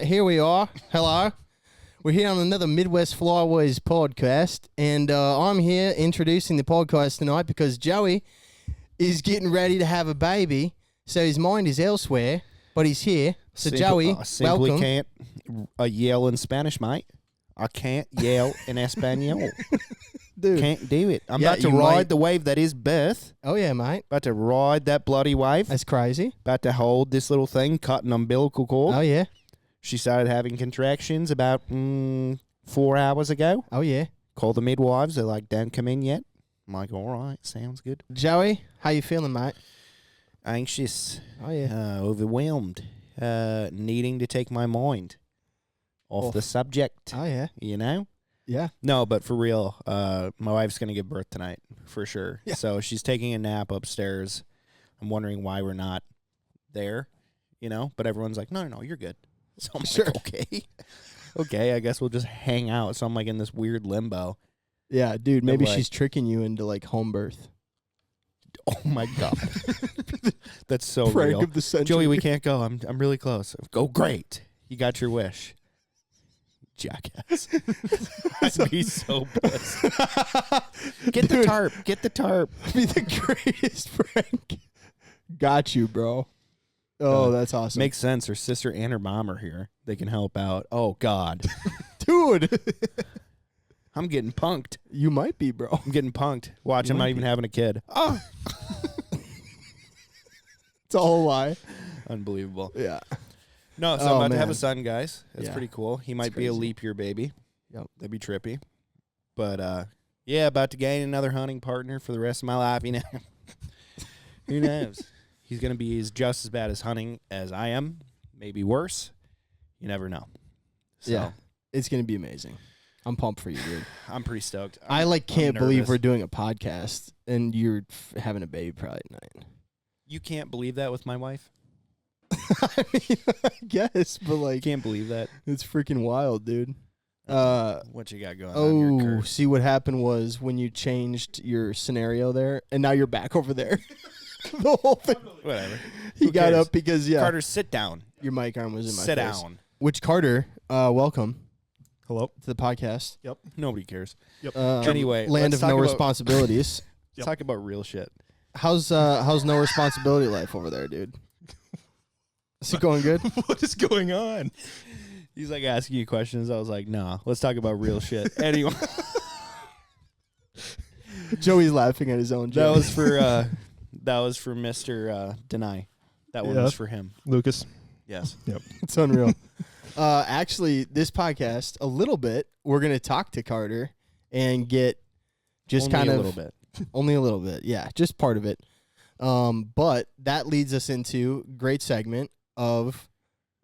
right, here we are. Hello. We're here on another Midwest Flyways podcast, and I'm here introducing the podcast tonight because Joey is getting ready to have a baby, so his mind is elsewhere, but he's here. So Joey, I simply welcome. can't yell in Spanish, mate. I can't yell in Espanol. Dude. Can't do it. I'm Yeah, about to you ride might- the wave that is birth. Oh, yeah, mate. About to ride that bloody wave. That's crazy. About to hold this little thing, cut an umbilical cord. Oh, yeah. She started having contractions about 4 hours ago. Oh, yeah. Call the midwives. They're like, don't come in yet. I'm like, all right, sounds good. Joey, how you feeling, mate? Anxious. Oh, yeah. Overwhelmed. Needing to take my mind off the subject. Oh, yeah. You know? Yeah. No, but for real, my wife's going to give birth tonight, for sure. Yeah. So she's taking a nap upstairs. I'm wondering why we're not there, you know? But everyone's like, no, you're good. So I'm Sure. like, okay. Okay, I guess we'll just hang out. So I'm like in this weird limbo. Yeah, dude, maybe like- she's tricking you into, like, home birth. Oh, my God. That's so Prank real. of the century. Joey, we can't go. I'm really close. Go, great. You got your wish. Jackass. I'd be so pissed. Get the Dude. tarp. Get the tarp. Be the greatest prank. Got you, bro. Oh, that's awesome. Makes sense. Her sister and her mom are here. They can help out. Oh, God. Dude. I'm getting punked. You might be, bro. I'm getting punked. Watch, You I'm might not even be. having a kid. Oh. It's all a lie. Unbelievable. Yeah. No, so Oh, I'm about to have man. a son, guys. That's Yeah. pretty cool. He might be a crazy. leap year baby. Yep. That'd be trippy. But, yeah, about to gain another hunting partner for the rest of my life, you know. Who knows? He's going to be just as bad as hunting as I am. Maybe worse. You never know. So, Yeah. It's going to be amazing. I'm pumped for you, dude. I'm pretty stoked. I I'm can't believe nervous. we're doing a podcast and you're having a baby probably tonight. You can't believe that with my wife? I mean, I guess, but You like, can't believe that? it's freaking wild, dude. What you got going on here, Oh, Kurt? see what happened was when you changed your scenario there, and now you're back over there. The whole thing. Whatever. He Who got cares? up because Carter, sit down. your mic arm was in my Sit face. down. Which Carter, welcome Hello. to the podcast. Nobody cares. Land Anyway, let's of talk no about- responsibilities. Let's talk about real shit. How's no responsibility life over there, dude? Is it going good? What is going on? He's like asking you questions. I was like, nah, let's talk about real shit. Anyway, Joey's laughing at his own that joke. was for Mr. Deny. That one Yeah. was for him. Lucas. Yes. It's unreal. Actually, this podcast, a little bit, we're going to talk to Carter and get just Only kind a of little bit. only a little bit. Yeah, just part of it. But that leads us into a great segment of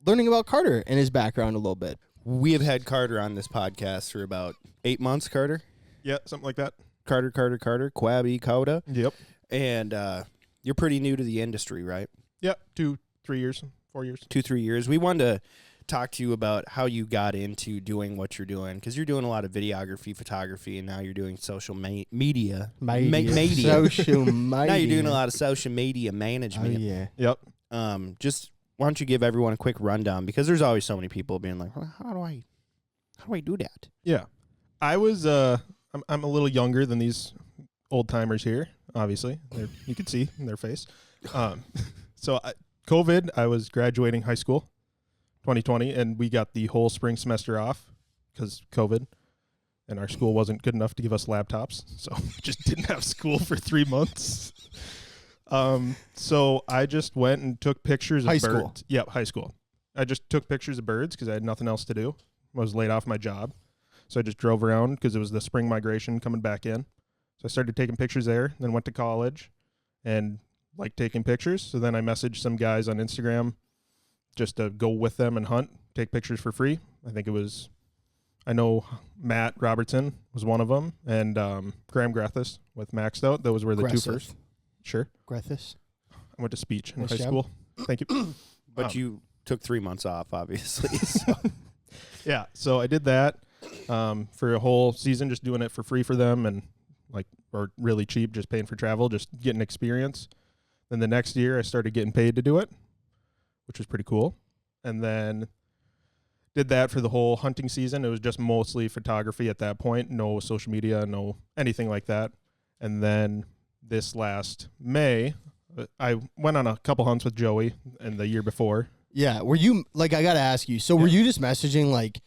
learning about Carter and his background a little bit. We have had Carter on this podcast for about 8 months, Carter. Yeah, something like that. Carter, Quabby, Coda. Yep. And you're pretty new to the industry, right? Yeah, 2, 3 years, 4 years. 2-3 years. We wanted to talk to you about how you got into doing what you're doing, because you're doing a lot of videography, photography, and now you're doing social media. Media. Social media. Now you're doing a lot of social media Oh, management. yeah. Yep. Just why don't you give everyone a quick rundown, because there's always so many people being like, well, how do I do that? Yeah. I was I'm a little younger than these old timers here, obviously. You can see in their face. So COVID, I was graduating high school 2020, and we got the whole spring semester off because COVID, and our school wasn't good enough to give us laptops, so we just didn't have school for 3 months. So I just went and took pictures of High birds. school? Yep, high school. I just took pictures of birds because I had nothing else to do. I was laid off my job, so I just drove around because it was the spring migration coming back in. So I started taking pictures there, then went to college and liked taking pictures. So then I messaged some guys on Instagram just to go with them and hunt, take pictures for free. I know Matt Robertson was one of them, and Graham Grathis with Maxed Out. Those were the two first. Sure. Grathis. I went to speech in Nice high job. school. Thank you. But you took 3 months off, obviously. So. Yeah, so I did that for a whole season, just doing it for free for them, and or really cheap, just paying for travel, just getting experience. Then the next year I started getting paid to do it, which was pretty cool. And then did that for the whole hunting season. It was just mostly photography at that point. No social media, no anything like that. And then this last May, I went on a couple hunts with Joey and the year before. Yeah. Were you, like, I got to ask you, so were you just messaging, like,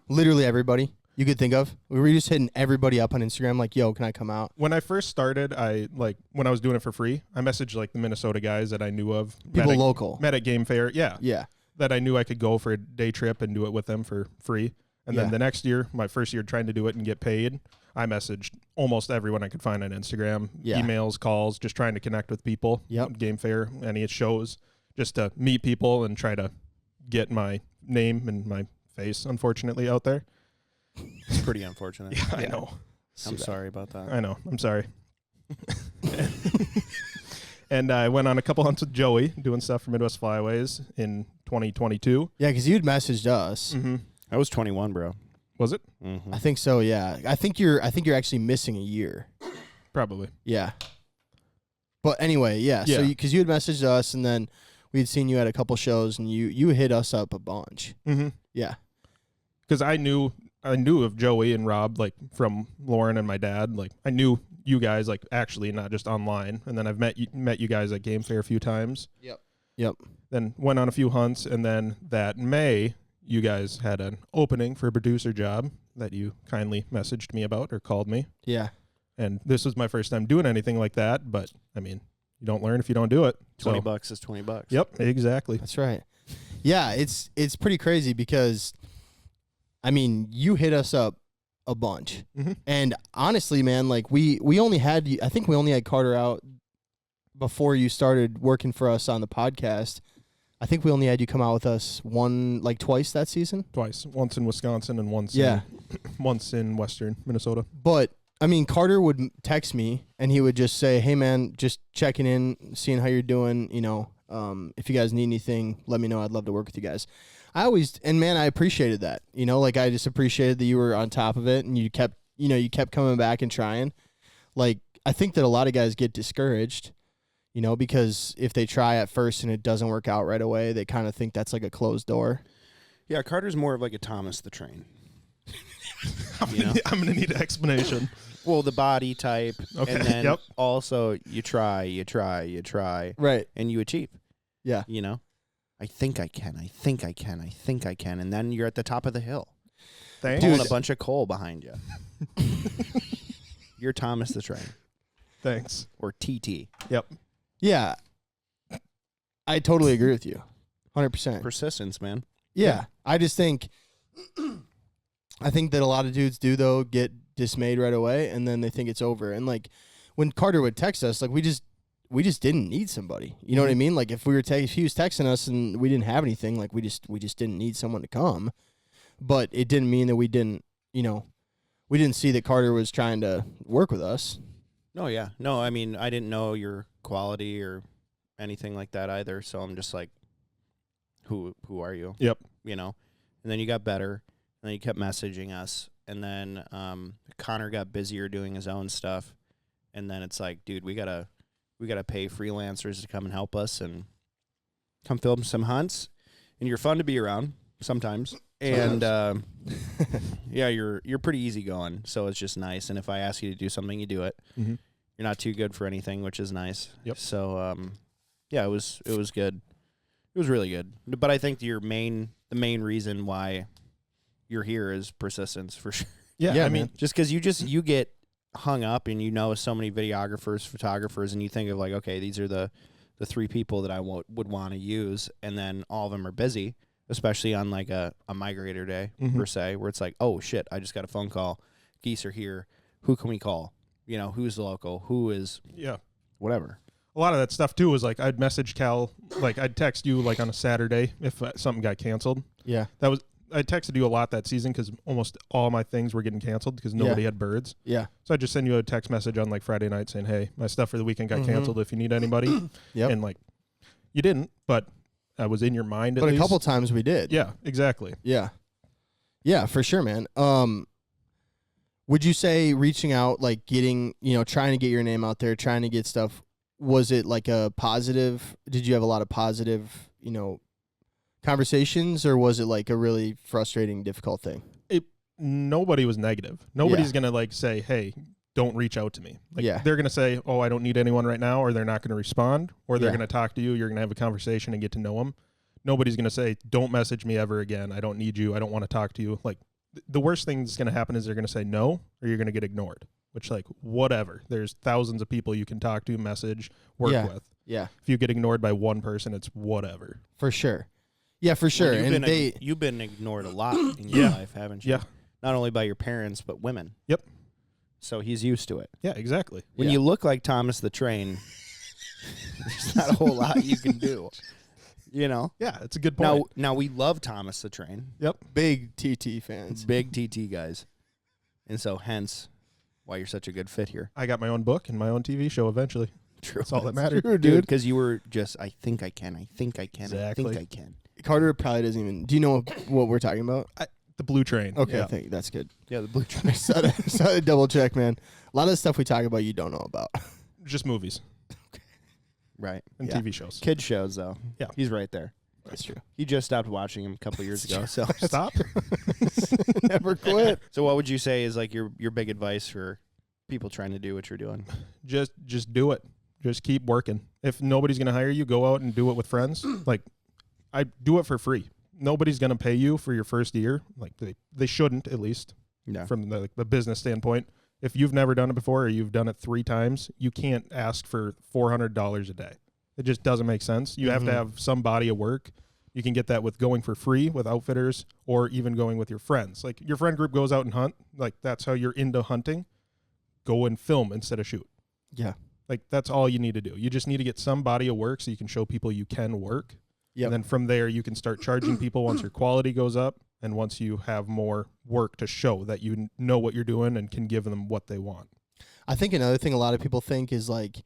literally everybody you could think of? Were you just hitting everybody up on Instagram, like, yo, can I come out? When I first started, when I was doing it for free, I messaged, like, the Minnesota guys that I knew of. People local. Met at Game Fair. Yeah. Yeah. That I knew I could go for a day trip and do it with them for free. And then the next year, my first year trying to do it and get paid, I messaged almost everyone I could find on Instagram, emails, calls, just trying to connect with people. Game Fair, any shows, just to meet people and try to get my name and my face, unfortunately, out there. It's pretty unfortunate. Yeah, I know. I'm sorry about that. I know. I'm sorry. And I went on a couple hunts with Joey, doing stuff for Midwest Flyways in 2022. Yeah, because you'd messaged us. Mm-hmm. I was 21, bro. Was it? Mm-hmm. I think so. Yeah, I think you're actually missing a year. Probably. Yeah. But anyway, yeah. So because you had messaged us, and then we had seen you at a couple shows, and you hit us up a bunch. Mm-hmm. Yeah. Because I knew of Joey and Rob, like, from Lauren and my dad. Like, I knew you guys, like, actually, not just online. And then I've met you guys at Game Fair a few times. Yep. Then went on a few hunts, and then that May, you guys had an opening for a producer job that you kindly messaged me about or called me. Yeah. And this was my first time doing anything like that, but, I mean, you don't learn if you don't do it. $20 is $20. Yep, exactly. That's right. Yeah, it's pretty crazy because, I mean, you hit us up a bunch. Mm-hmm. And honestly, man, like, we only had you, I think we only had Carter out before you started working for us on the podcast. I think we only had you come out with us twice that season. Twice. Once in Wisconsin and once in western Minnesota. But, I mean, Carter would text me, and he would just say, hey, man, just checking in, seeing how you're doing. You know, if you guys need anything, let me know. I'd love to work with you guys. I appreciated that. You know, like, I just appreciated that you were on top of it, and you kept coming back and trying. Like, I think that a lot of guys get discouraged, you know, because if they try at first and it doesn't work out right away, they kind of think that's like a closed door. Yeah, Carter's more of like a Thomas the Train. I'm going to need an explanation. Well, the body type, okay. And then also you try, right, and you achieve. Yeah, you know, I think I can, and then you're at the top of the hill, pulling a bunch of coal behind you. You're Thomas the Train. Thanks. Or TT. Yep. Yeah, I totally agree with you, 100%. Persistence, man. Yeah, I just think. I think that a lot of dudes do, though, get dismayed right away, and then they think it's over. And, like, when Carter would text us, like, we just didn't need somebody. You know what I mean? Like, if he was texting us and we didn't have anything, like, we just didn't need someone to come. But it didn't mean that we didn't see that Carter was trying to work with us. No, yeah. No, I mean, I didn't know your quality or anything like that either, so I'm just like, who are you? Yep. You know? And then you got better. And then you kept messaging us, and then Connor got busier doing his own stuff, and then it's like, dude, we gotta pay freelancers to come and help us and come film some hunts, and you're fun to be around sometimes, and yeah, you're pretty easy-going, so it's just nice. And if I ask you to do something, you do it. Mm-hmm. You're not too good for anything, which is nice. Yep. So yeah, it was good. It was really good. But I think the main reason why you're here is persistence, for sure. Yeah, I mean, just because you get hung up and you know so many videographers, photographers, and you think of like, okay, these are the three people that I would want to use, and then all of them are busy, especially on like a migrator day, per se, where it's like, oh shit, I just got a phone call, geese are here, who can we call? You know, who's the local, who is whatever. A lot of that stuff too was like I'd message Cal, like I'd text you like on a Saturday if something got canceled. Yeah, I texted you a lot that season because almost all my things were getting canceled because nobody had birds. Yeah. So I just send you a text message on like Friday night saying, hey, my stuff for the weekend got canceled if you need anybody. Yep. And like, you didn't, but I was in your mind at least. But a couple times we did. Yeah, exactly. Yeah. Yeah, for sure, man. Would you say reaching out, like getting, trying to get your name out there, trying to get stuff, was it like a positive? Did you have a lot of positive, conversations, or was it like a really frustrating, difficult thing? Nobody was negative. Nobody's going to like say, hey, don't reach out to me. Like, they're going to say, oh, I don't need anyone right now, or they're not going to respond, or they're going to talk to you. You're going to have a conversation and get to know them. Nobody's going to say, don't message me ever again. I don't need you. I don't want to talk to you. Like, the worst thing that's going to happen is they're going to say no, or you're going to get ignored, which, like, whatever. There's thousands of people you can talk to, message, work with. Yeah. If you get ignored by one person, it's whatever. For sure. Yeah, for sure. Well, you've been ignored a lot in your life, haven't you? Yeah. Not only by your parents, but women. Yep. So he's used to it. Yeah, exactly. When you look like Thomas the Train, there's not a whole lot you can do. You know? Yeah, it's a good point. Now we love Thomas the Train. Yep. Big TT fans. Big TT guys. And so hence why you're such a good fit here. I got my own book and my own TV show eventually. True. That's all that matters. True, dude. Because you were just, I think I can, I think I can, Exactly. I think I can. Carter probably doesn't even. Do you know what we're talking about? The Blue Train. Okay, Yeah. I think that's good. Yeah, the Blue Train. So to double check, man. A lot of the stuff we talk about, you don't know about. Just movies Right. and Yeah. TV shows. Kid shows, though. Yeah. He's right there. That's true. He just stopped watching him a couple years ago. So Stop. Never quit. So what would you say is like your big advice for people trying to do what you're doing? Just do it. Just keep working. If nobody's going to hire you, go out and do it with friends. Like, I do it for free. Nobody's going to pay you for your first year. Like, they shouldn't, at least, from the business standpoint. If you've never done it before, or you've done it 3 times, you can't ask for $400 a day. It just doesn't make sense. You have to have some body of work. You can get that with going for free with outfitters, or even going with your friends. Like, your friend group goes out and hunt. Like, that's how you're into hunting. Go and film instead of shoot. Yeah. Like, that's all you need to do. You just need to get some body of work so you can show people you can work. Yep. And then from there, you can start charging people once your quality goes up, and once you have more work to show that you know what you're doing and can give them what they want. I think another thing a lot of people think is like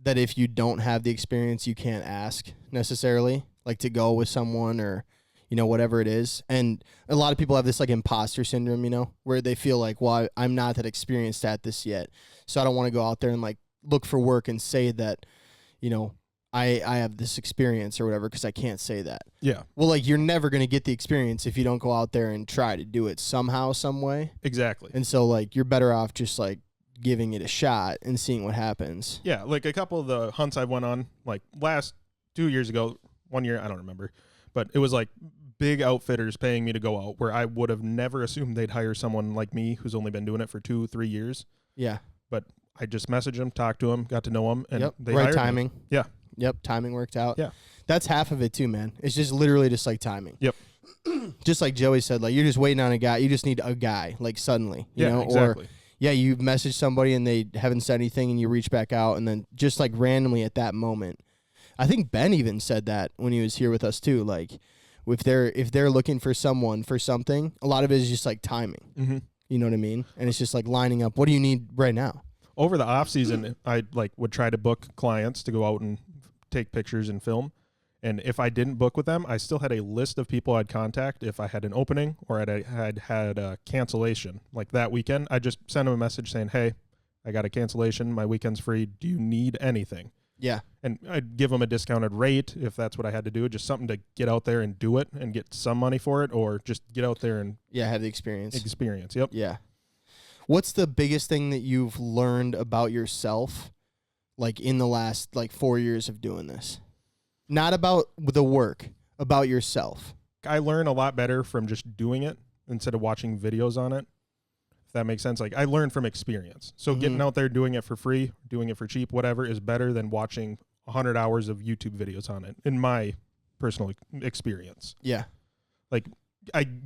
that if you don't have the experience, you can't ask necessarily, like to go with someone or, you know, whatever it is. And a lot of people have this like imposter syndrome, you know, where they feel like, well, I'm not that experienced at this yet, so I don't want to go out there and like look for work and say that, you know, I have this experience or whatever, because I can't say that. Yeah. Well, like, you're never going to get the experience if you don't go out there and try to do it somehow, some way. Exactly. And so, like, you're better off just, like, giving it a shot and seeing what happens. Yeah, like a couple of the hunts I went on, like last 2 years ago, 1 year, I don't remember, but it was like big outfitters paying me to go out, where I would have never assumed they'd hire someone like me who's only been doing it for 2-3 years. Yeah. But I just messaged them, talked to them, got to know them, and they right hired timing. me. Yeah. Yep, timing worked out. Yeah. That's half of it too, man. It's just literally just like timing. Yep. Just like Joey said, like, you're just waiting on a guy. You just need a guy, like, suddenly, you know? Exactly. Or, yeah, you message somebody and they haven't said anything and you reach back out, and then just, like, randomly at that moment. I think Ben even said that when he was here with us too. Like, if they're looking for someone for something, a lot of it is just, like, timing. Mm-hmm. You know what I mean? And it's just, like, lining up. What do you need right now? Over the off season, I would try to book clients to go out and take pictures and film. And if I didn't book with them, I still had a list of people I'd contact if I had an opening or had a cancellation. Like that weekend, I just sent them a message saying, hey, I got a cancellation. My weekend's free. Do you need anything? Yeah. And I'd give them a discounted rate if that's what I had to do, just something to get out there and do it and get some money for it, or just get out there and have the experience. Yep. Yeah. What's the biggest thing that you've learned about yourself, like, in the last, like, 4 years of doing this? Not about the work, about yourself. I learn a lot better from just doing it instead of watching videos on it, if that makes sense. Like, I learn from experience. So getting out there, doing it for free, doing it for cheap, whatever, is better than watching 100 hours of YouTube videos on it, in my personal experience. Yeah. Like,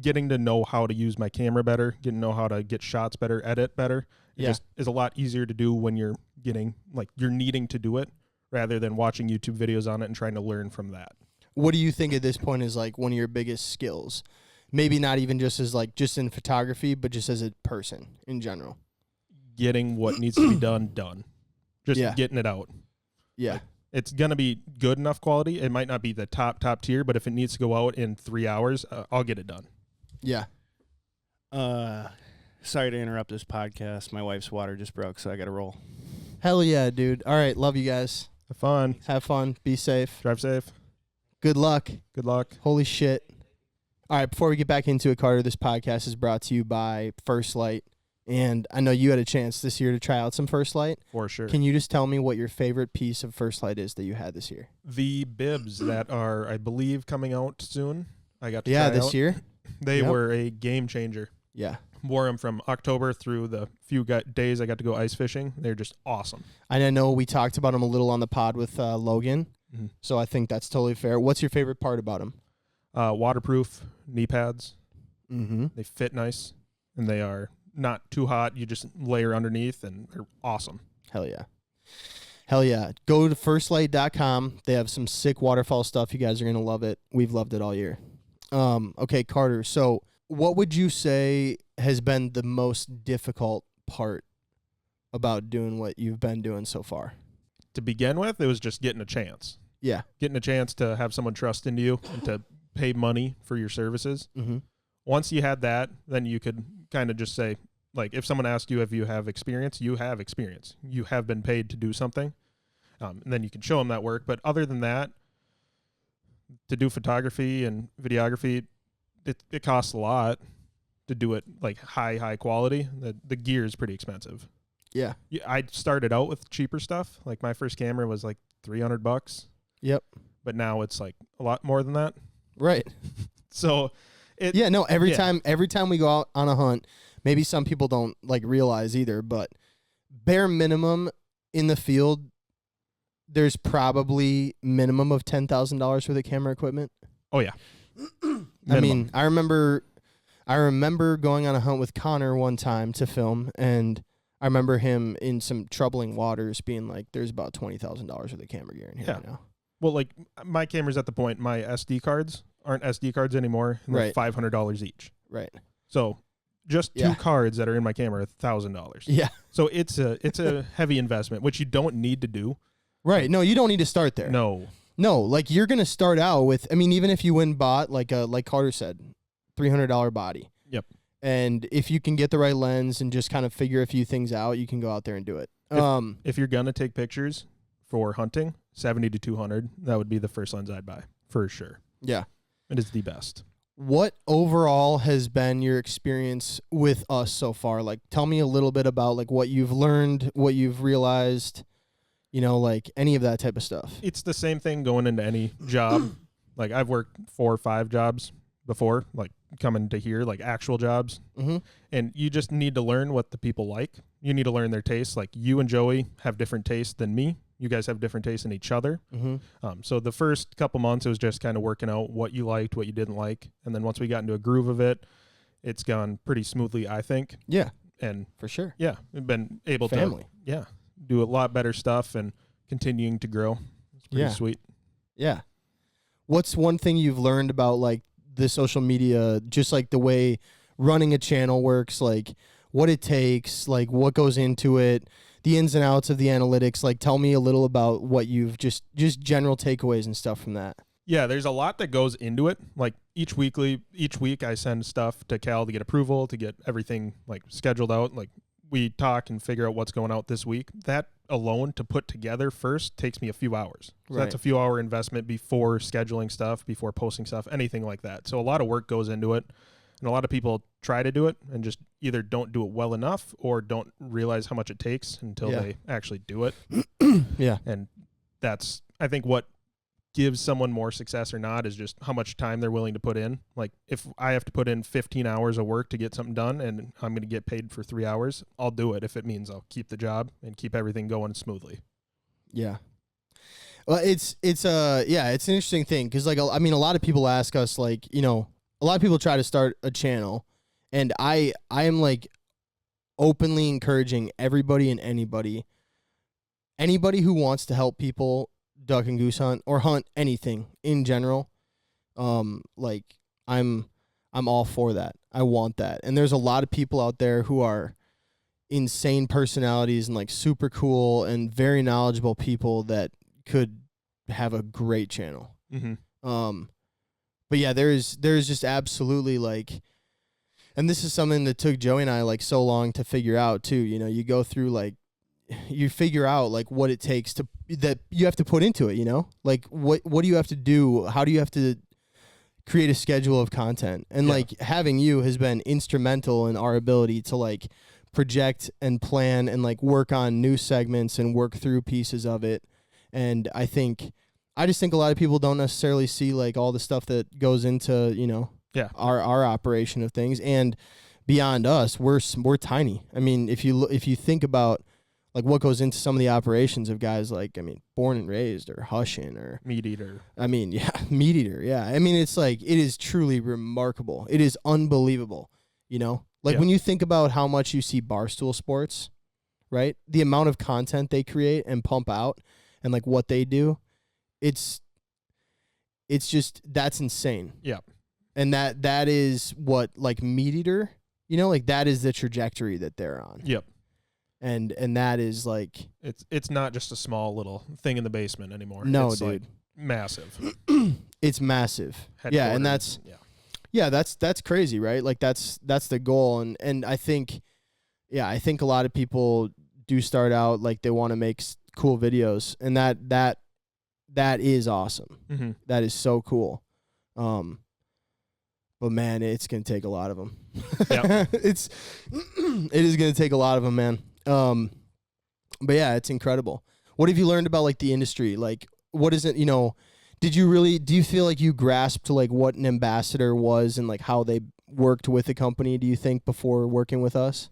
getting to know how to use my camera better, getting to know how to get shots better, edit better. It just is a lot easier to do when you're you're needing to do it, rather than watching YouTube videos on it and trying to learn from that. What do you think at this point is, like, one of your biggest skills? Maybe not even just as, like, just in photography, but just as a person in general. Getting what needs to be done. Just getting it out. Yeah. Like, it's going to be good enough quality. It might not be the top tier, but if it needs to go out in 3 hours, I'll get it done. Yeah. Sorry to interrupt this podcast. My wife's water just broke, so I got to roll. Hell yeah, dude. All right. Love you guys. Have fun. Have fun. Be safe. Drive safe. Good luck. Good luck. Holy shit. All right, before we get back into it, Carter, this podcast is brought to you by First Light. And I know you had a chance this year to try out some First Light. For sure. Can you just tell me what your favorite piece of First Light is that you had this year? The bibs that are, I believe, coming out soon. I got to try this out. year? They were a game changer. Yeah. Wore them from October through the few days I got to go ice fishing. They're just awesome. And I know we talked about them a little on the pod with Logan, so I think that's totally fair. What's your favorite part about them? Waterproof knee pads. Mm-hmm. They fit nice, and they are not too hot. You just layer underneath, and they're awesome. Hell yeah. Hell yeah. Go to firstlight.com. They have some sick waterfall stuff. You guys are going to love it. We've loved it all year. Okay, Carter, so what would you say has been the most difficult part about doing what you've been doing so far? To begin with, it was just getting a chance. Yeah. Getting a chance to have someone trust into you and to pay money for your services. Mm-hmm. Once you had that, then you could kind of just say, like, if someone asked you if you have experience, you have experience. You have been paid to do something. And then you can show them that work. But other than that, to do photography and videography, it costs a lot to do it like high quality. The gear is pretty expensive. Yeah. I started out with cheaper stuff. Like my first camera was like $300. Yep. But now it's like a lot more than that. Right. So every time we go out on a hunt, maybe some people don't like realize either, but bare minimum in the field, there's probably minimum of $10,000 worth of camera equipment. Oh yeah. I mean, I remember going on a hunt with Connor one time to film, and I remember him in some troubling waters being like, there's about $20,000 worth of camera gear in here right now. Well, like my camera's at the point, my SD cards aren't SD cards anymore. And they're $500 each. Right. So just two cards that are in my camera are $1,000. Yeah. So it's a heavy investment, which you don't need to do. Right. No, you don't need to start there. No, like you're going to start out with, I mean, even if you went and bought like Carter said, $300 body. Yep. And if you can get the right lens and just kind of figure a few things out, you can go out there and do it. If you're going to take pictures for hunting, 70 to 200, that would be the first lens I'd buy for sure. Yeah. It is the best. What overall has been your experience with us so far? Like, tell me a little bit about like what you've learned, what you've realized, you know, like any of that type of stuff. It's the same thing going into any job. Like I've worked 4 or 5 jobs before, like coming to here, like actual jobs. Mm-hmm. And you just need to learn what the people like. You need to learn their tastes. Like you and Joey have different tastes than me. You guys have different tastes in each other. Mm-hmm. So the first couple months, it was just kind of working out what you liked, what you didn't like. And then once we got into a groove of it, it's gone pretty smoothly, I think. Yeah. And for sure. Yeah. We've been able to do a lot better stuff and continuing to grow. It's pretty sweet. Yeah. What's one thing you've learned about like the social media, just like the way running a channel works, like what it takes, like what goes into it, the ins and outs of the analytics? Like tell me a little about what you've just general takeaways and stuff from that. Yeah, there's a lot that goes into it. Like each week I send stuff to Cal to get approval, to get everything like scheduled out. Like we talk and figure out what's going out this week. That alone to put together first takes me a few hours. So that's a few hour investment before scheduling stuff, before posting stuff, anything like that. So a lot of work goes into it. And a lot of people try to do it and just either don't do it well enough or don't realize how much it takes until they actually do it. Yeah. And that's, I think, what gives someone more success or not is just how much time they're willing to put in. Like if I have to put in 15 hours of work to get something done and I'm going to get paid for 3 hours, I'll do it if it means I'll keep the job and keep everything going smoothly. Yeah. Well, it's an interesting thing because like I mean a lot of people ask us like, you know, a lot of people try to start a channel, and I am like openly encouraging everybody and anybody who wants to help people duck and goose hunt or hunt anything in general. Like I'm all for that. I want that. And there's a lot of people out there who are insane personalities and like super cool and very knowledgeable people that could have a great channel. Mm-hmm. But yeah, there's just absolutely like, and this is something that took Joey and I like so long to figure out too. You know, you go through like, you figure out like what it takes that you have to put into it, you know? Like what do you have to do? How do you have to create a schedule of content? And like having you has been instrumental in our ability to like project and plan and like work on new segments and work through pieces of it. And I just think a lot of people don't necessarily see like all the stuff that goes into, you know, our operation of things. And beyond us, we're tiny. I mean, if you think about like what goes into some of the operations of guys like, I mean, Born and Raised or Hushin or Meat Eater. I mean, yeah, Meat Eater. Yeah. I mean, it's like, it is truly remarkable. It is unbelievable, you know? Like when you think about how much you see Barstool Sports, right? The amount of content they create and pump out and like what they do, it's just, that's insane. Yeah. And that is what like Meat Eater, you know, like that is the trajectory that they're on. Yep. And that is like, it's not just a small little thing in the basement anymore. No, it's dude. like massive. It's massive. Yeah. And that's crazy, right? Like that's the goal. And I think a lot of people do start out like they want to make cool videos, and that is awesome. Mm-hmm. That is so cool. But man, it's going to take a lot of them. Yep. It is going to take a lot of them, man. But yeah, it's incredible. What have you learned about like the industry? Like, what is it, you know, do you feel like you grasped like what an ambassador was and like how they worked with the company, do you think, before working with us?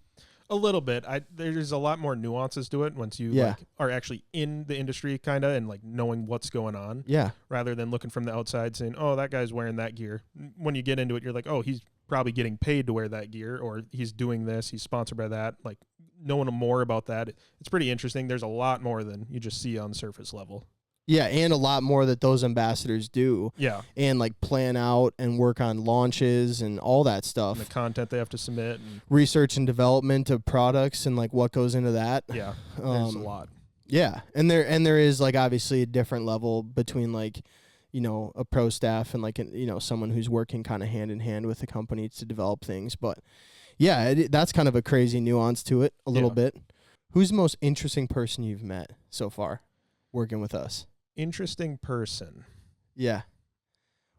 A little bit. There's a lot more nuances to it once you like are actually in the industry kind of and like knowing what's going on. Yeah. Rather than looking from the outside saying, "Oh, that guy's wearing that gear." When you get into it, you're like, "Oh, he's probably getting paid to wear that gear, or he's doing this, he's sponsored by that." Like knowing more about that, it's pretty interesting. There's a lot more than you just see on the surface level. Yeah, and a lot more that those ambassadors do. Yeah. And like plan out and work on launches and all that stuff. And the content they have to submit. And research and development of products and like what goes into that. Yeah, there's a lot. Yeah, and there is like obviously a different level between like, you know, a pro staff and like, you know, someone who's working kind of hand in hand with the company to develop things. But yeah, that's kind of a crazy nuance to it a little bit. Who's the most interesting person you've met so far working with us? Interesting person. Yeah.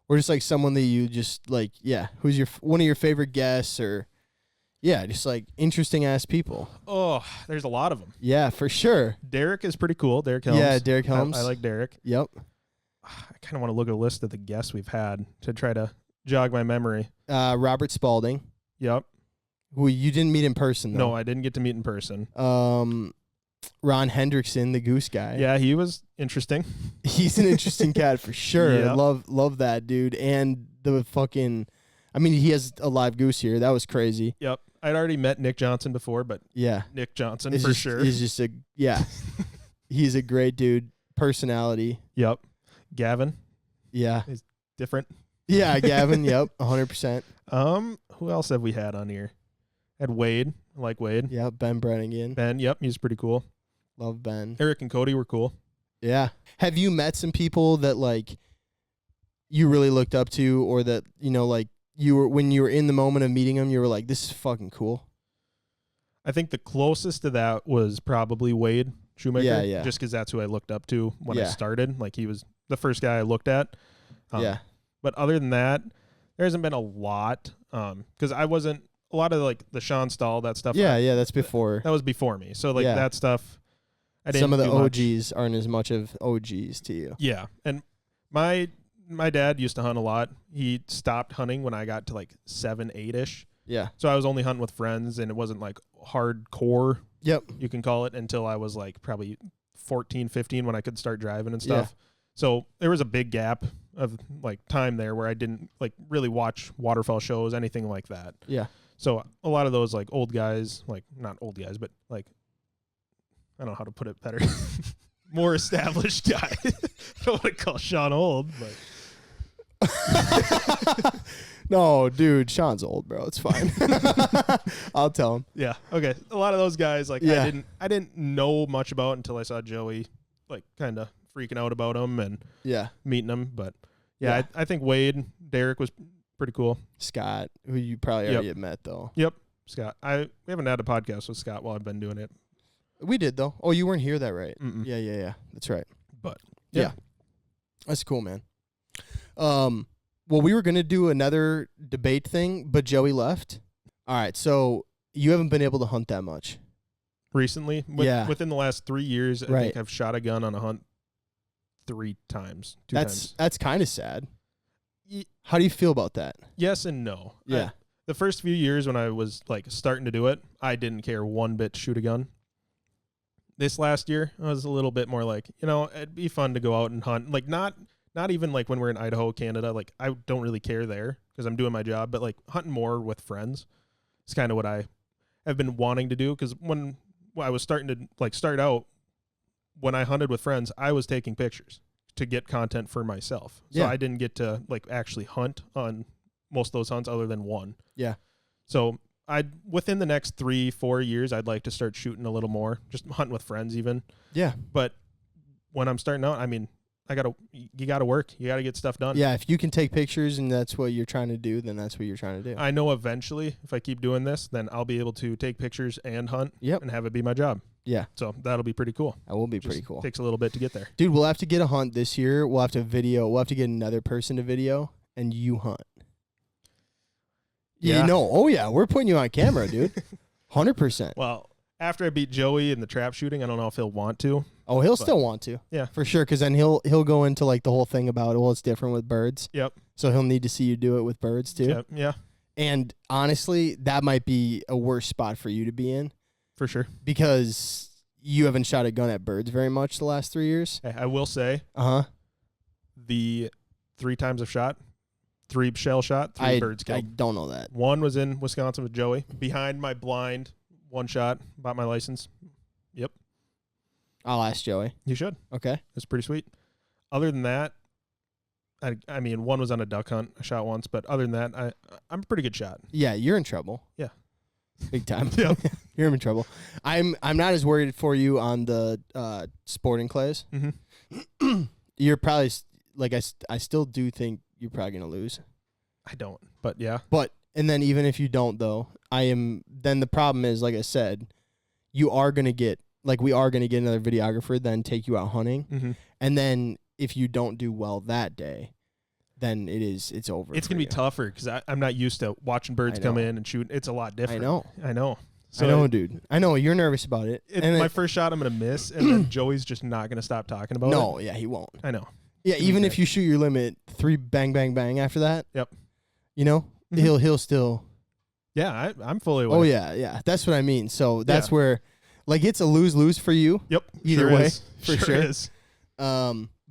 Or just like someone that you just like, yeah, who's one of your favorite guests, or just like interesting ass people. Oh, there's a lot of them. Yeah, for sure. Derek is pretty cool. Derek Helms. Yeah, Derek Helms. I like Derek. Yep. I kind of want to look at a list of the guests we've had to try to jog my memory. Robert Spalding. Yep. Who you didn't meet in person, though. No, I didn't get to meet in person. Ron Hendrickson, the goose guy. Yeah, he was interesting. He's an interesting cat for sure. Yep. Love that dude. And the fucking, I mean, he has a live goose here. That was crazy. Yep. I'd already met Nick Johnson before, but yeah, Nick Johnson it's for just, sure. He's just he's a great dude. Personality. Yep. Gavin. Yeah. He's different. Yeah, Gavin. Yep. 100%. Who else have we had on here? Had Wade. I like Wade. Yeah, Ben Brennigan. Ben. Yep. He's pretty cool. Love Ben. Eric and Cody were cool. Yeah. Have you met some people that like you really looked up to, or that, you know, like when you were in the moment of meeting them, you were like, this is fucking cool? I think the closest to that was probably Wade Shoemaker. Yeah. Just because that's who I looked up to when I started. Like he was the first guy I looked at. Yeah. But other than that, there hasn't been a lot. Because I wasn't, a lot of like the Sean Stahl, that stuff. Yeah, that's before. That was before me. So like that stuff, I didn't some of the do OGs much. Aren't as much of OGs to you. Yeah. And my dad used to hunt a lot. He stopped hunting when I got to like 7, 8-ish. Yeah. So I was only hunting with friends, and it wasn't like hardcore. Yep. You can call it, until I was like probably 14, 15 when I could start driving and stuff. Yeah. So there was a big gap of like time there where I didn't like really watch waterfowl shows, anything like that. Yeah. So a lot of those like old guys, like not old guys, but like, I don't know how to put it better. More established guy. I don't want to call Sean old, but no, dude, Sean's old, bro. It's fine. I'll tell him. Yeah. Okay. A lot of those guys, like I didn't know much about until I saw Joey, like kind of freaking out about him and meeting him. But yeah. I think Wade, Derek was pretty cool. Scott, who you probably already have met though. Yep. Scott. We haven't had a podcast with Scott while I've been doing it. We did though. Oh, you weren't here that right? Mm-mm. Yeah. That's right. But Yeah. That's cool, man. Well, we were gonna do another debate thing, but Joey left. All right, so you haven't been able to hunt that much. recently, within the last 3 years, I think I've shot a gun on a hunt 3 times. Two times. That's kind of sad. How do you feel about that? Yes and no. Yeah. The first few years when I was like starting to do it, I didn't care one bit to shoot a gun. This last year, I was a little bit more like, it'd be fun to go out and hunt. Like not even like when we're in Idaho, Canada. Like I don't really care there because I'm doing my job. But like hunting more with friends is kind of what I have been wanting to do. Because when I was starting to like start out, when I hunted with friends, I was taking pictures to get content for myself. So I didn't get to like actually hunt on most of those hunts other than one. Yeah. So within the next 3-4 years, I'd like to start shooting a little more, just hunting with friends even. Yeah. But when I'm starting out, I mean, you gotta work. You gotta get stuff done. Yeah. If you can take pictures and that's what you're trying to do, then that's what you're trying to do. I know eventually if I keep doing this, then I'll be able to take pictures and hunt and have it be my job. Yeah. So that'll be pretty cool. That will be pretty cool. Takes a little bit to get there. Dude, we'll have to get a hunt this year. We'll have to get another person to video and you hunt. Yeah. Oh yeah. We're putting you on camera, dude. 100%. Well, after I beat Joey in the trap shooting, I don't know if he'll want to. Oh, he'll still want to. Yeah. For sure. Cause then he'll go into like the whole thing about, well, it's different with birds. Yep. So he'll need to see you do it with birds too. Yep. Yeah. And honestly, that might be a worse spot for you to be in. For sure. Because you haven't shot a gun at birds very much the last 3 years. I will say. The 3 times I've shot, 3 shell shot, 3 birds killed. I don't know that. One was in Wisconsin with Joey. Behind my blind, 1 shot, bought my license. Yep. I'll ask Joey. You should. Okay. That's pretty sweet. Other than that, I mean, one was on a duck hunt. I shot once, but other than that, I'm a pretty good shot. Yeah, you're in trouble. Yeah. Big time. Yep. You're in trouble. I'm not as worried for you on the sporting clays. Mm-hmm. You're probably like I still do think you're probably gonna lose. I don't, but yeah. And then even if you don't though, then the problem is, like I said, we are gonna get another videographer, then take you out hunting. Mm-hmm. And then if you don't do well that day, then it's over. It's going to be tougher because I'm not used to watching birds come in and shoot. It's a lot different. I know. So I know, dude. I know. You're nervous about it. And my first shot I'm going to miss, and then Joey's just not going to stop talking about it. No, yeah, he won't. I know. Yeah, even if you shoot your limit 3 bang, bang, bang after that. Yep. Mm-hmm. He'll still. Yeah, I'm fully aware. Oh, yeah. That's what I mean. So that's where, like, it's a lose-lose for you. Yep. Either way. For sure. Is.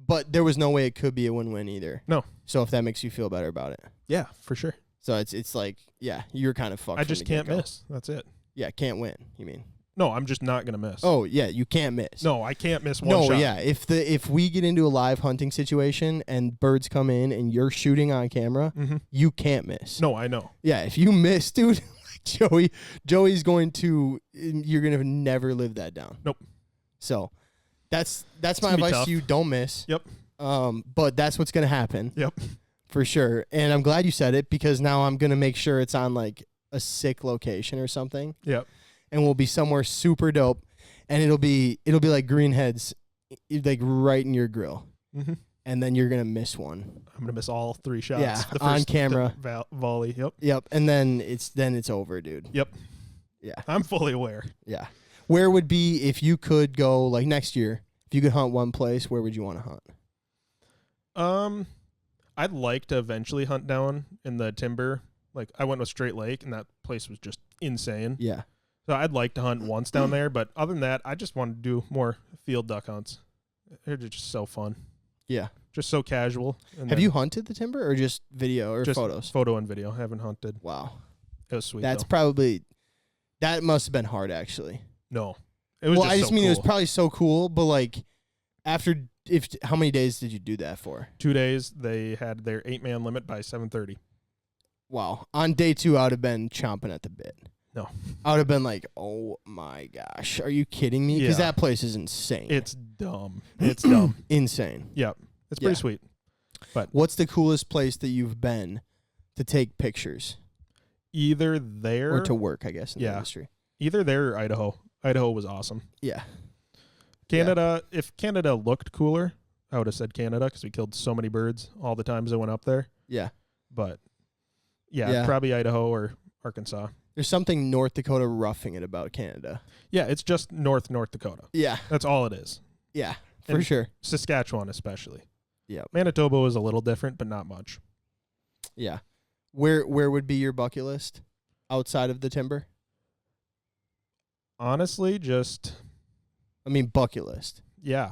But there was no way it could be a win-win either. No. So if that makes you feel better about it. Yeah, for sure. So it's like, yeah, you're kind of fucked. I just can't miss. That's it. Yeah, can't win, you mean? No, I'm just not going to miss. Oh, yeah, you can't miss. No, I can't miss one shot. No, yeah, if we get into a live hunting situation and birds come in and you're shooting on camera, you can't miss. No, I know. Yeah, if you miss, dude, Joey's going to, you're going to never live that down. Nope. So that's my advice to you. Don't miss. Yep. But that's what's going to happen. Yep. For sure. And I'm glad you said it because now I'm going to make sure it's on like a sick location or something. Yep. And we'll be somewhere super dope. And it'll be like greenheads, like right in your grill. Mm-hmm. And then you're going to miss one. I'm going to miss all 3 shots. Yeah. The first, on camera. Volley. Yep. Yep. And then it's over, dude. Yep. Yeah. I'm fully aware. Yeah. Where would be, if you could go like next year, if you could hunt one place, where would you want to hunt? I'd like to eventually hunt down in the timber. Like I went with Straight Lake, and that place was just insane. Yeah. So I'd like to hunt once down there, but other than that, I just want to do more field duck hunts. They're just so fun. Yeah. Just so casual. Have you hunted the timber or just video or just photos? Photo and video. I haven't hunted. Wow. It was sweet. That must have been hard actually. No. It was just it was probably so cool, but like how many days did you do that for? 2 days. They had their 8-man limit by 7:30. Wow. On day 2, I would have been chomping at the bit. No. I would have been like, oh my gosh, are you kidding me? Because that place is insane. It's dumb. It's dumb. Insane. Yeah. It's pretty sweet. But what's the coolest place that you've been to take pictures? Either there or to work, I guess, in the industry. Either there or Idaho. Idaho was awesome. Yeah. Canada, if Canada looked cooler, I would have said Canada because we killed so many birds all the times I went up there. Yeah. But, yeah, probably Idaho or Arkansas. There's something North Dakota roughing it about Canada. Yeah, it's just North Dakota. Yeah. That's all it is. Yeah, for And sure. Saskatchewan especially. Yeah. Manitoba was a little different, but not much. Yeah. Where would be your bucket list outside of the timber? Honestly, just... I mean, bucket list. Yeah.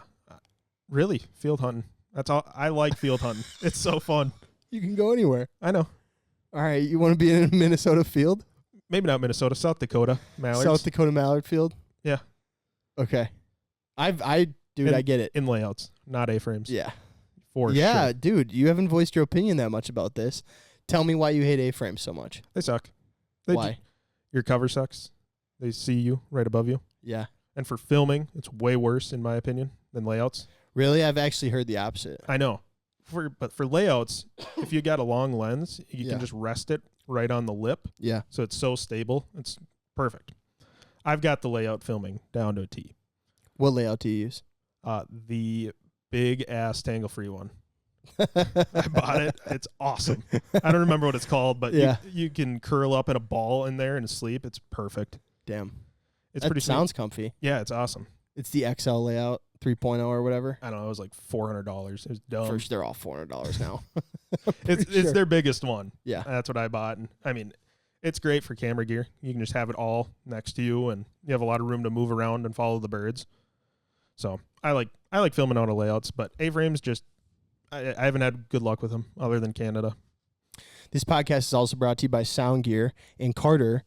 Really, field hunting. That's all. I like field hunting. It's so fun. You can go anywhere. I know. All right, you want to be in a Minnesota field? Maybe not Minnesota, South Dakota. Mallards. South Dakota mallard field? Yeah. Okay. Dude, I get it. In layouts, not A-frames. Yeah. For yeah, sure. dude, you haven't voiced your opinion that much about this. Tell me why you hate A-frames so much. They suck. Why? Your cover sucks. They see you right above you. Yeah. And for filming, it's way worse, in my opinion, than layouts. Really? I've actually heard the opposite. I know. But for layouts, if you got a long lens, you can just rest it right on the lip. Yeah. So it's so stable. It's perfect. I've got the layout filming down to a T. What layout do you use? The big ass tangle free one. I bought it. It's awesome. I don't remember what it's called, but you can curl up in a ball in there and sleep. It's perfect. Damn. It's that pretty sounds sweet. comfy. Yeah, it's awesome. It's the XL layout 3.0 or whatever. I don't know. It was like $400. It was dumb. First, they're all $400 now. It's their biggest one. Yeah. That's what I bought. And I mean, it's great for camera gear. You can just have it all next to you, and you have a lot of room to move around and follow the birds. So I like filming out of layouts, but A-frames just I haven't had good luck with them other than Canada. This podcast is also brought to you by SoundGear. And Carter,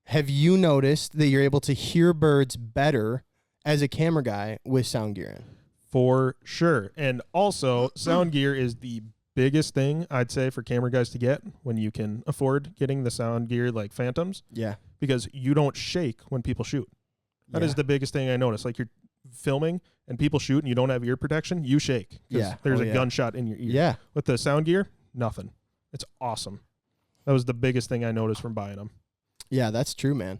have you noticed that you're able to hear birds better as a camera guy with SoundGear in? For sure. And also, SoundGear is the biggest thing I'd say for camera guys to get when you can afford getting the SoundGear like Phantoms. Yeah. Because you don't shake when people shoot. That is the biggest thing I noticed. Like, you're filming and people shoot and you don't have ear protection, you shake. Yeah. There's a gunshot in your ear. Yeah. With the SoundGear, nothing. It's awesome. That was the biggest thing I noticed from buying them. Yeah, that's true, man.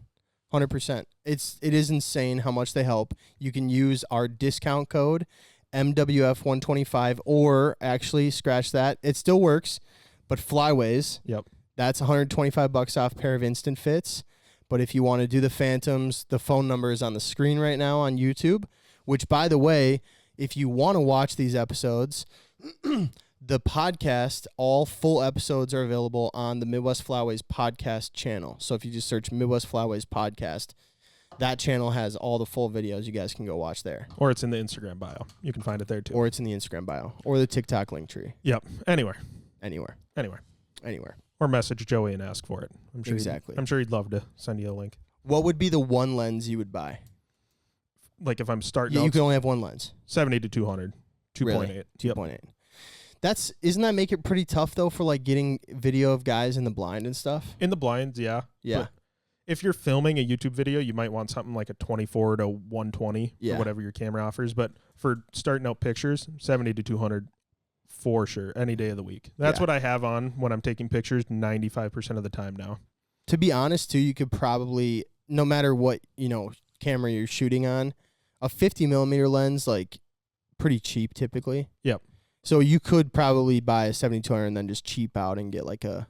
100%. It is insane how much they help. You can use our discount code MWF125, or actually scratch that. It still works, but Flyways. Yep. That's $125 off pair of instant fits. But if you want to do the Phantoms, the phone number is on the screen right now on YouTube, which, by the way, if you want to watch these episodes, the podcast, all full episodes are available on the Midwest Flyways podcast channel. So if you just search Midwest Flyways podcast, that channel has all the full videos. You guys can go watch there. Or it's in the Instagram bio. You can find it there too. Or it's in the Instagram bio. Or the TikTok link tree. Yep. Anywhere. Or message Joey and ask for it. I'm sure exactly. I'm sure he'd love to send you a link. What would be the one lens you would buy? Like if I'm starting Yeah, out, you can only have one lens. 70 to 200. 2.8. Really? 2.8. Isn't that make it pretty tough though for like getting video of guys in the blind and stuff? In the blinds, yeah. Yeah. But if you're filming a YouTube video, you might want something like a 24 to 120 or whatever your camera offers. But for starting out pictures, 70 to 200 for sure, any day of the week. That's what I have on when I'm taking pictures 95% of the time now. To be honest, too, you could probably, no matter what, camera you're shooting on, a 50 millimeter lens, like pretty cheap typically. Yep. So you could probably buy a 7200 and then just cheap out and get like a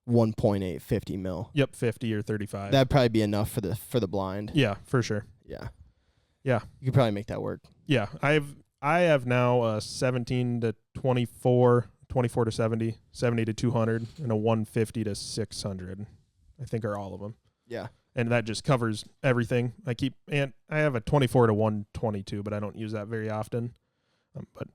1.8 50 mil. Yep, 50 or 35. That'd probably be enough for the blind. Yeah, for sure. Yeah. Yeah. You could probably make that work. Yeah, I have now a 17 to 24, 24 to 70, 70 to 200, and a 150 to 600. I think are all of them. Yeah. And that just covers everything. And I have a 24 to 122, but I don't use that very often. But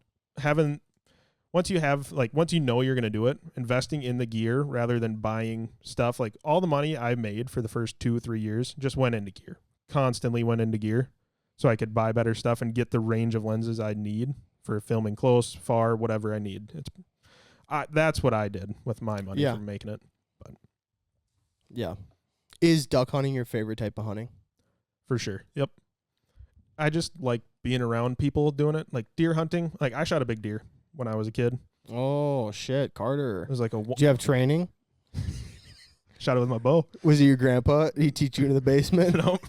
once you know you're going to do it, investing in the gear rather than buying stuff, like all the money I made for the first 2-3 years just went into gear. Constantly went into gear so I could buy better stuff and get the range of lenses I need for filming close, far, whatever I need. That's what I did with my money from making it. But yeah. Is duck hunting your favorite type of hunting? For sure. Yep. I just like being around people doing it. Like deer hunting. Like I shot a big deer when I was a kid. Oh, shit, Carter. It was like Did you have training? Shot it with my bow. Was it your grandpa? Did he teach you in the basement? No.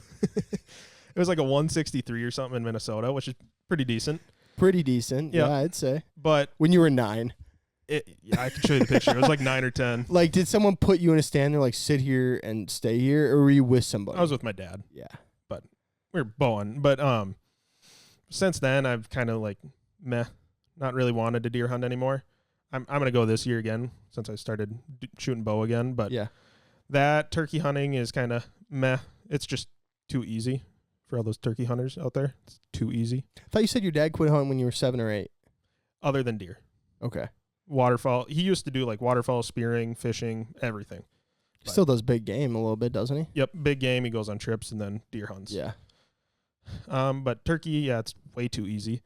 It was like a 163 or something in Minnesota, which is pretty decent. Pretty decent. Yeah. Yeah, I'd say. But When you were 9. I can show you the picture. It was like 9 or 10. Like, did someone put you in a stand there, like, sit here and stay here, or were you with somebody? I was with my dad. Yeah. We were bowing. But since then, I've kind of like, not really wanted to deer hunt anymore. I'm going to go this year again since I started shooting bow again. But Yeah. that turkey hunting is kind of meh. It's just too easy for all those turkey hunters out there. It's too easy. I thought you said your dad quit hunting when you were 7 or 8. Other than deer. Okay. Waterfowl. He used to do like waterfowl, spearing, fishing, everything. He still does big game a little bit, doesn't he? Yep, big game. He goes on trips and then deer hunts. Yeah. But turkey, yeah, it's way too easy.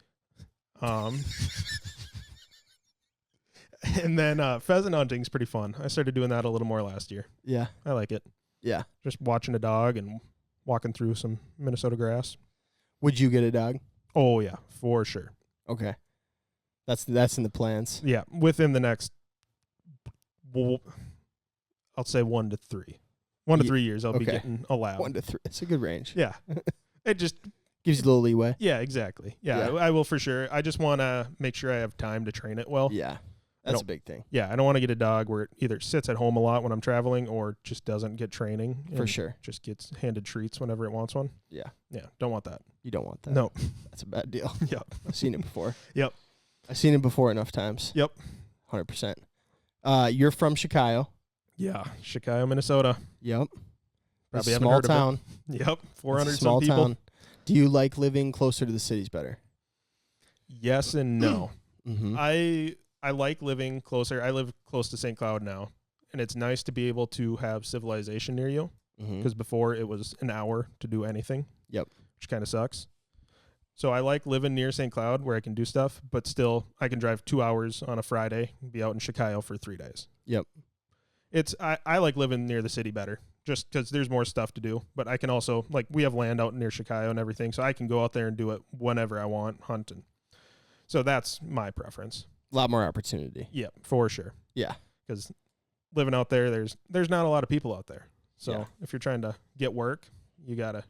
And then pheasant hunting is pretty fun. I started doing that a little more last year. Yeah. I like it. Yeah. Just watching a dog and walking through some Minnesota grass. Would you get a dog? Oh yeah, for sure. Okay. That's in the plans. Yeah, within the next, I'll say 1 to 3. 1 to 3 years, I'll be okay. getting a lab. 1 to 3. It's a good range. Yeah. It just Gives you a little leeway. yeah, exactly. Yeah, Yeah. I will for sure. I just want to make sure I have time to train it well. Yeah. That's a big thing. Yeah, I don't want to get a dog where it either sits at home a lot when I'm traveling or just doesn't get training. For and sure. Just gets handed treats whenever it wants one. Yeah. Yeah, don't want that. You don't want that. No. That's a bad deal. Yep. I've seen it before. Yep. I've seen it before enough times. Yep. 100%. You're from Chicago. Yeah, Chicago, Minnesota. Yep. Probably It's a haven't small heard of it. town. Yep, 400 It's a small some people. town. Do you like living closer to the cities better? Yes and no. Mm-hmm. I like living closer. I live close to St. Cloud now, and it's nice to be able to have civilization near you because before it was an hour to do anything. Yep. Which kind of sucks. So I like living near St. Cloud where I can do stuff, but still I can drive 2 hours on a Friday and be out in Chicago for 3 days. Yep. I like living near the city better just because there's more stuff to do, but I can also, like, we have land out near Chicago and everything, so I can go out there and do it whenever I want, hunting. So that's my preference. A lot more opportunity. Yeah, for sure. Yeah. Because living out there, there's not a lot of people out there. So Yeah. if you're trying to get work, you gotta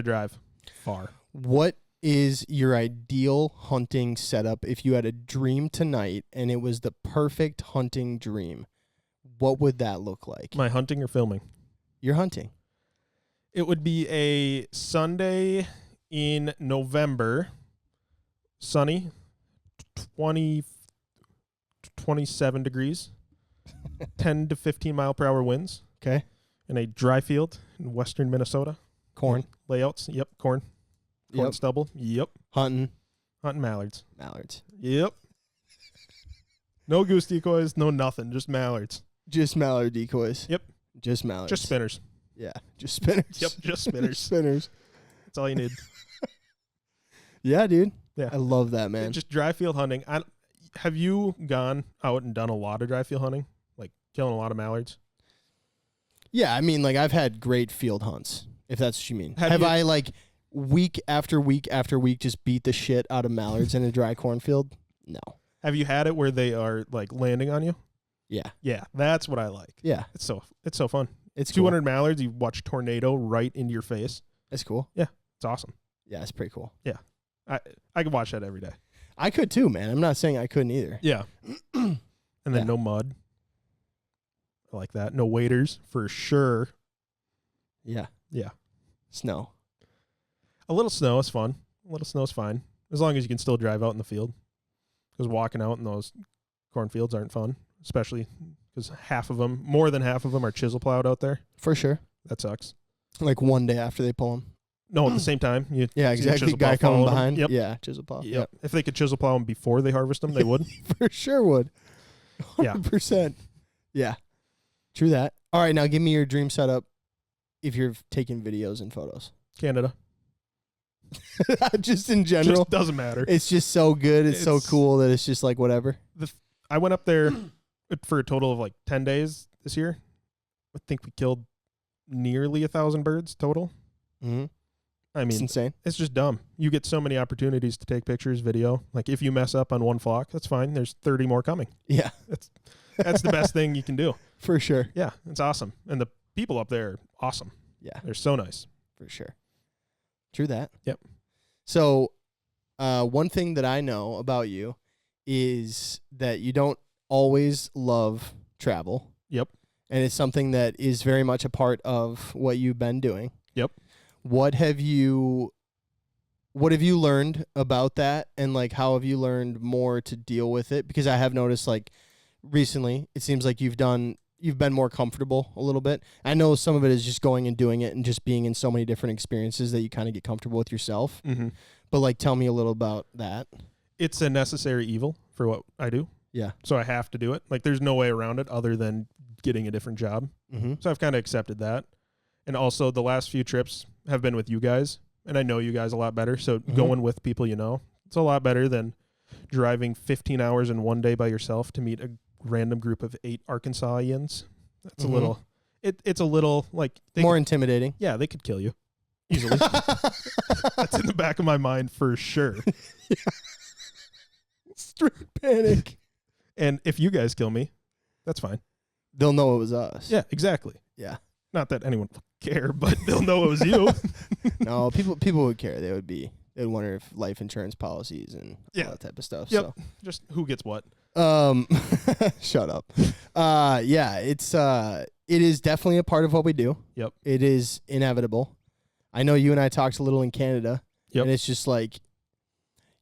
drive far. What is your ideal hunting setup if you had a dream tonight and it was the perfect hunting dream? What would that look like? Am I hunting or filming? You're hunting. It would be a Sunday in November, sunny, 27 degrees, 10 to 15 mile per hour winds. Okay. In a dry field in western Minnesota. Corn. Layouts. Yep. Corn Yep. stubble. Yep. Hunting. Hunting mallards. Mallards. Yep. No goose decoys, no nothing, just mallards. Just mallard decoys. Yep. Just mallards. Just spinners. Yeah. Just spinners. Yep, just spinners. Spinners. That's all you need. Yeah, dude. Yeah. I love that, man. Just dry field hunting. Have you gone out and done a lot of dry field hunting? Like killing a lot of mallards? Yeah, I mean, like, I've had great field hunts, if that's what you mean. Have Have you- I, like, week after week after week just beat the shit out of mallards in a dry cornfield? No. Have you had it where they are like landing on you? Yeah. Yeah, that's what I like. Yeah. It's so fun. It's 200 cool. mallards, you watch tornado right into your face. That's cool. It's awesome. Yeah, it's pretty cool. I could watch that every day. I could too, man. I'm not saying I couldn't either. Yeah. And then Yeah. no mud. I like that. No waders for sure. Yeah. Yeah. Snow. A little snow is fun. A little snow is fine. As long as you can still drive out in the field. Because walking out in those cornfields aren't fun. Especially because more than half of them are chisel plowed out there. For sure. That sucks. Like one day after they pull them. No, at the same time. You Yeah, see the exactly. chisel plow Guy coming following them. behind. Yep. Yeah, chisel plow. Yep. If they could chisel plow them before they harvest them, they would. For sure would. Yeah. 100%. Yeah. True that. All right, now give me your dream setup if you're taking videos and photos. Canada. Just in general. Just doesn't matter. It's just so good. It's so It's- cool that it's just like whatever. I went up there for a total of like 10 days this year. I think we killed nearly 1,000 birds total. Mm-hmm. I It's mean, insane. it's just dumb. You get so many opportunities to take pictures, video. Like if you mess up on one flock, that's fine. There's 30 more coming. Yeah, That's the best thing you can do. for sure. Yeah, it's awesome. And the people up there are awesome. Yeah, They're so nice. for sure. True that. Yep. So, one thing that I know about you is that you don't always love travel. Yep. And it's something that is very much a part of what you've been doing. Yep. What have you learned about that, and like how have you learned more to deal with it? Because I have noticed like recently it seems like you've been more comfortable a little bit. I know some of it is just going and doing it and just being in so many different experiences that you kind of get comfortable with yourself. Mm-hmm. But like tell me a little about that. It's a necessary evil for what I do. Yeah. So I have to do it. Like there's no way around it other than getting a different job. Mm-hmm. So I've kind of accepted that. And also the last few trips have been with you guys, and I know you guys a lot better. So going with people you know, it's a lot better than driving 15 hours in one day by yourself to meet a random group of 8 Arkansasians. That's a little, it's a little like more intimidating. Yeah, they could kill you easily. That's in the back of my mind for sure. Straight panic. And if you guys kill me, that's fine. They'll know it was us. Yeah, exactly. Yeah. Not that anyone would care, but they'll know it was you. No, people would care. They'd wonder if life insurance policies and all that type of stuff. Yep. So. Just who gets what. Shut up. Yeah, it is definitely a part of what we do. Yep. It is inevitable. I know you and I talked a little in Canada. Yep. And it's just like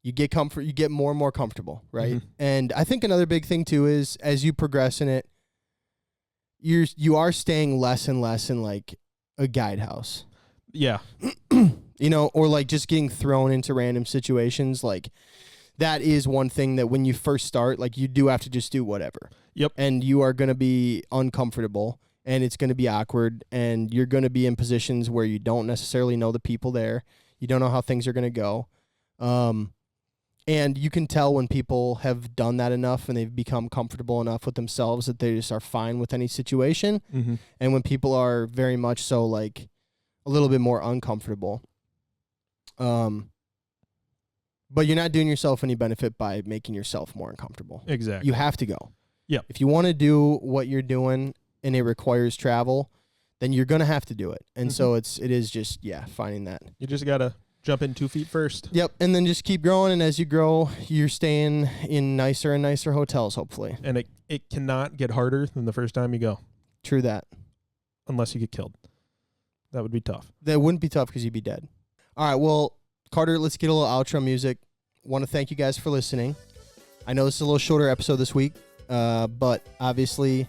you get more and more comfortable, right? Mm-hmm. And I think another big thing too is as you progress in it, you are staying less and less in like a guide house. Yeah. You know, or like just getting thrown into random situations. Like that is one thing that when you first start, like you do have to just do whatever. Yep. And you are going to be uncomfortable and it's going to be awkward and you're going to be in positions where you don't necessarily know the people there. You don't know how things are going to go. And you can tell when people have done that enough and they've become comfortable enough with themselves that they just are fine with any situation. Mm-hmm. And when people are very much so like a little bit more uncomfortable. But you're not doing yourself any benefit by making yourself more uncomfortable. Exactly. You have to go. Yeah. If you want to do what you're doing and it requires travel, then you're going to have to do it. And so it is just, finding that. You just got to jump in 2 feet first. Yep. And then just keep growing. And as you grow, you're staying in nicer and nicer hotels, hopefully. And it cannot get harder than the first time you go. True that. Unless you get killed. That would be tough. That wouldn't be tough because you'd be dead. All right. Well, Carter, let's get a little outro music. Want to thank you guys for listening. I know this is a little shorter episode this week, but obviously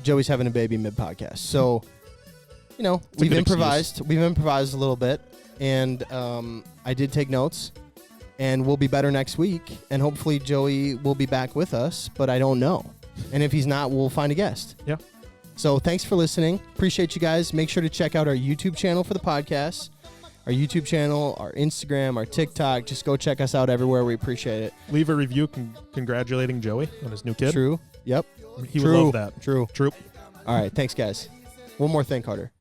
Joey's having a baby mid-podcast. So, we've improvised. We've improvised a little bit, and I did take notes, and we'll be better next week, and hopefully Joey will be back with us, but I don't know. And if he's not, we'll find a guest. Yeah. So thanks for listening. Appreciate you guys. Make sure to check out our YouTube channel for the podcast. Our YouTube channel, our Instagram, our TikTok. Just go check us out everywhere. We appreciate it. Leave a review congratulating Joey on his new kid. True. Yep. He would love that. True. True. All right. Thanks, guys. One more thing, Carter.